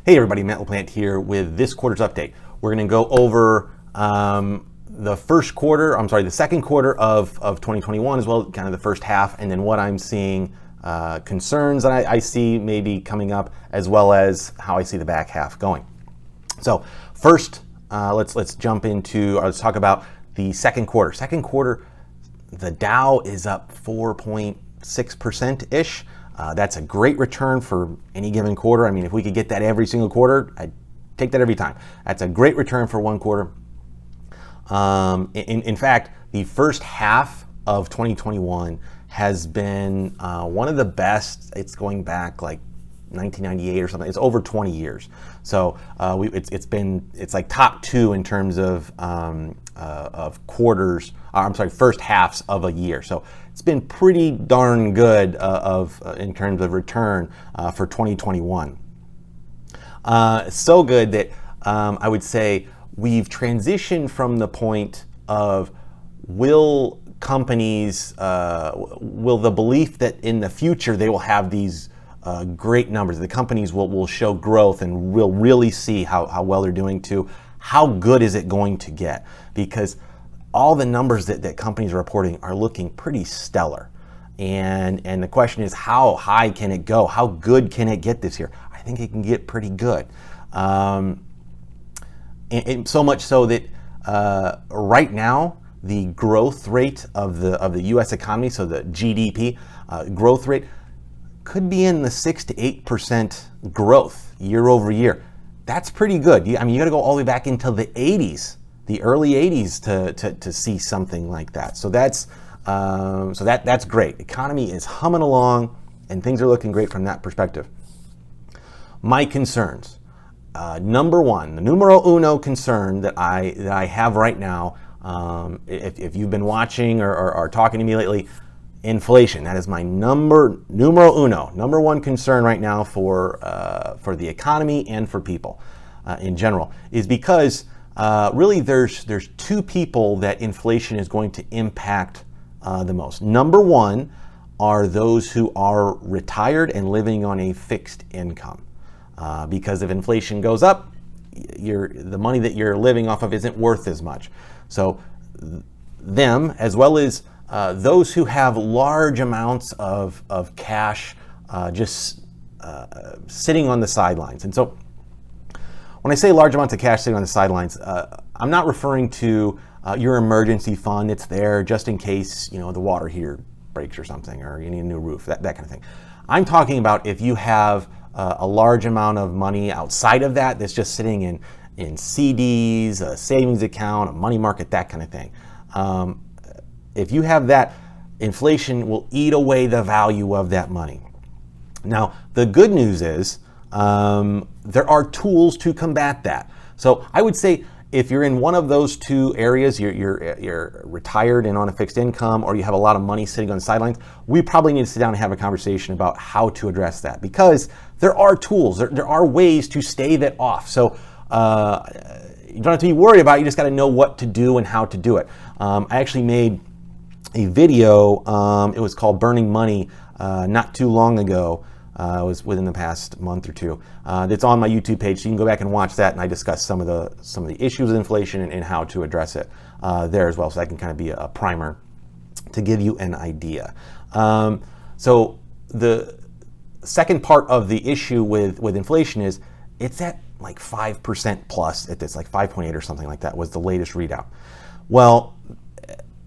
Hey everybody, Matt LaPlante here with this quarter's update. We're going to go over the second quarter of 2021 as well, kind of the first half, and then what I'm seeing, concerns that I see maybe coming up, as well as how I see the back half going. So first, let's jump into, let's talk about the second quarter. Second quarter, the Dow is up 4.6%-ish. That's a great return for any given quarter. I mean, if we could get that every single quarter, I'd take that every time. That's a great return for one quarter. In fact, the first half of 2021 has been one of the best. It's going back like 1998 or something. It's over 20 years. So it's like top two in terms of quarters. First halves of a year. So it's been pretty darn good in terms of return for 2021. So good that I would say we've transitioned from the point of will the belief that in the future they will have these great numbers, the companies will show growth and we'll really see how well they're doing, to how good is it going to get, because all the numbers that companies are reporting are looking pretty stellar. And the question is, how high can it go? How good can it get this year? I think it can get pretty good. And so much so that right now, the growth rate of the U.S. economy, so the GDP growth rate, could be in the 6 to 8% growth year over year. That's pretty good. I mean, you got to go all the way back into the 80s. The early 80s to see something like that. So that's great. Economy is humming along and things are looking great from that perspective. My concerns. Number one, the numero uno concern that I have right now, if you've been watching or talking to me lately, inflation. That is my numero uno, number one concern right now for the economy and for people in general, is because really, there's two people that inflation is going to impact the most. Number one are those who are retired and living on a fixed income. Because if inflation goes up, the money that you're living off of isn't worth as much. So them, as well as those who have large amounts of cash just sitting on the sidelines. And so when I say large amounts of cash sitting on the sidelines, I'm not referring to your emergency fund. It's there just in case, the water heater breaks or something, or you need a new roof, that kind of thing. I'm talking about if you have a large amount of money outside of that's just sitting in CDs, a savings account, a money market, that kind of thing. If you have that, inflation will eat away the value of that money. Now, the good news is, there are tools to combat that. So I would say if you're in one of those two areas, you're retired and on a fixed income, or you have a lot of money sitting on the sidelines, we probably need to sit down and have a conversation about how to address that, because there are tools, there are ways to stave it off. So you don't have to be worried about it, you just got to know what to do and how to do it. I actually made a video, it was called Burning Money, not too long ago. It was within the past month or two. That's on my YouTube page, so you can go back and watch that, and I discuss some of the issues with inflation and how to address it there as well. So that can kind of be a primer to give you an idea. So the second part of the issue with inflation is it's at like 5% plus. It's like 5.8 or something like that was the latest readout. Well,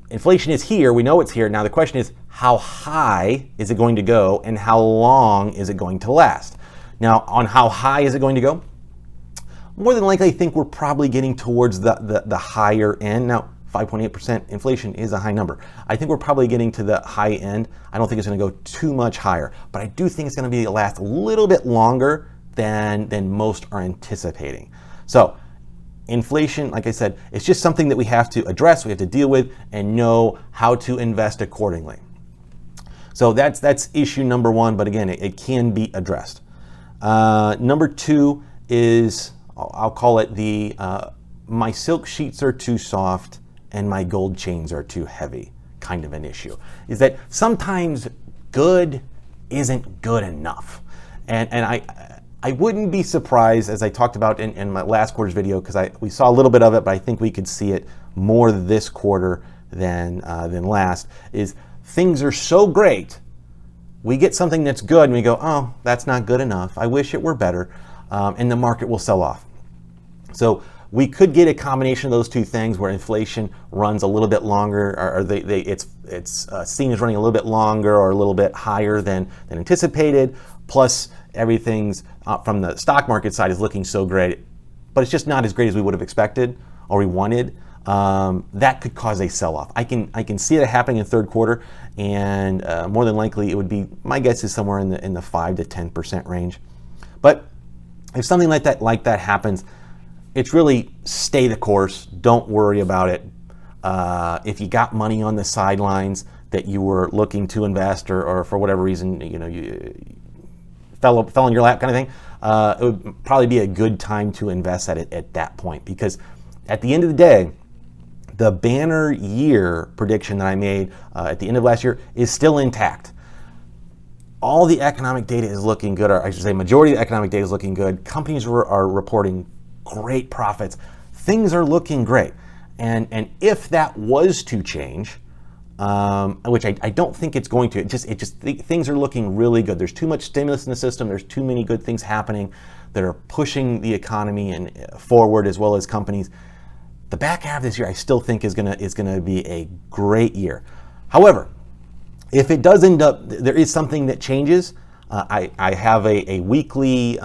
inflation is here. We know it's here. Now the question is, how high is it going to go, and how long is it going to last? Now, on how high is it going to go? More than likely, I think we're probably getting towards the higher end. Now, 5.8% inflation is a high number. I think we're probably getting to the high end. I don't think it's going to go too much higher, but I do think it's going to last a little bit longer than most are anticipating. So inflation, like I said, it's just something that we have to address, we have to deal with, and know how to invest accordingly. So that's issue number one, but again, it can be addressed. Number two is, I'll call it my silk sheets are too soft and my gold chains are too heavy kind of an issue. Is that sometimes good isn't good enough. And I wouldn't be surprised, as I talked about in my last quarter's video, because we saw a little bit of it, but I think we could see it more this quarter than last, is things are so great, we get something that's good and we go, oh, that's not good enough. I wish it were better, and the market will sell off. So we could get a combination of those two things where inflation runs a little bit longer, or it's seen as running a little bit longer or a little bit higher than anticipated, plus everything's from the stock market side is looking so great, but it's just not as great as we would have expected or we wanted. That could cause a sell-off. I can see it happening in the third quarter, and more than likely it would be, my guess is somewhere in the 5 to 10% range. But if something like that happens, it's really stay the course. Don't worry about it. If you got money on the sidelines that you were looking to invest, or for whatever reason, you fell in your lap kind of thing, it would probably be a good time to invest at that point, because at the end of the day, the banner year prediction that I made at the end of last year is still intact. All the economic data is looking good, or I should say majority of the economic data is looking good. Companies are reporting great profits. Things are looking great. And if that was to change, which I don't think it's going to, things are looking really good. There's too much stimulus in the system. There's too many good things happening that are pushing the economy and forward, as well as companies. The back half of this year, I still think is gonna be a great year. However, if it does end up, there is something that changes. I have a weekly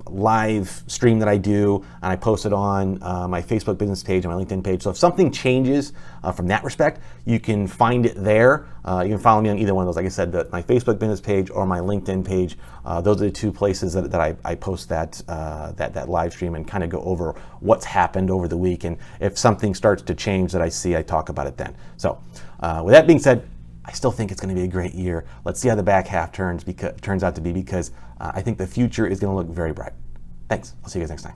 live stream that I do, and I post it on my Facebook business page and my LinkedIn page. So if something changes from that respect, you can find it there. You can follow me on either one of those. Like I said, my Facebook business page or my LinkedIn page. Those are the two places that I post that live stream and kind of go over what's happened over the week. And if something starts to change that I see, I talk about it then. So with that being said, I still think it's going to be a great year. Let's see how the back half turns out to be, because I think the future is going to look very bright. Thanks. I'll see you guys next time.